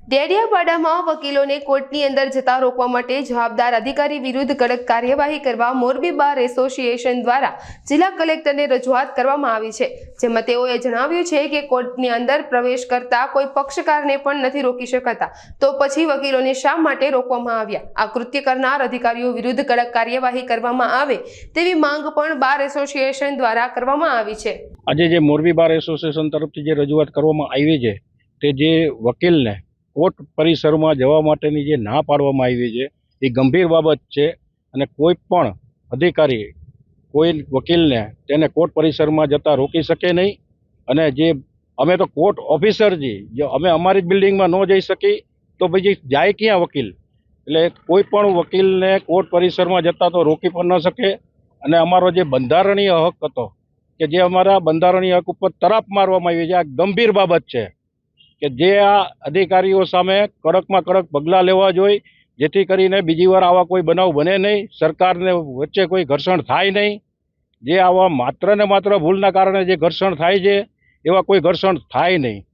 ડેડિયાપાડામાં વકીલોને કોર્ટની અંદર જતા રોકવા માટે જવાબદાર અધિકારી વિરુદ્ધ કડક કાર્યવાહી કરવા મોરબી બાર એસોસિએશન દ્વારા જિલ્લા કલેક્ટરને રજૂઆત કરવામાં આવી છે, જેમાં તેઓએ જણાવ્યું છે કે કોર્ટની અંદર પ્રવેશ કરતા કોઈ પક્ષકારને પણ નથી રોકી શકાતા, તો પછી વકીલોને શા માટે રોકવામાં આવ્યા? આ કૃત્ય કરનાર અધિકારીઓ વિરુદ્ધ કડક કાર્યવાહી કરવામાં આવે તેવી માંગ પણ બાર એસોસિએશન દ્વારા કરવામાં આવી છે। આજે જે મોરબી બાર એસોસિએશન તરફથી જે રજૂઆત કરવામાં આવી છે તે જે વકીલને કોર્ટ પરિસરમાં જવા માટેની જે ના પાડવામાં આવી છે એ ગંભીર બાબત છે અને કોઈ પણ અધિકારી કોઈ વકીલને તેને કોર્ટ પરિસરમાં જતા રોકી શકે નહીં। અને જે અમે તો કોર્ટ ઓફિસર છીએ, જો અમે અમારી જ બિલ્ડિંગમાં ન જઈ શકી તો પછી જાય ક્યાં વકીલ? એટલે કોઈ પણ વકીલને કોર્ટ પરિસરમાં જતા તો રોકી પણ ન શકે। અને અમારો જે બંધારણીય હક હતો કે જે અમારા બંધારણીય હક ઉપર તરાપ મારવામાં આવી છે, આ ગંભીર બાબત છે કે જે આ અધિકારીઓ સામે કડકમાં કડક પગલાં લેવા જોઈએ, જેથી કરીને બીજી વાર આવા કોઈ બનાવ બને નહીં, સરકારને વચ્ચે કોઈ ઘર્ષણ થાય નહીં। જે આવા માત્ર ને માત્ર ભૂલના કારણે જે ઘર્ષણ થાય છે એવા કોઈ ઘર્ષણ થાય નહીં।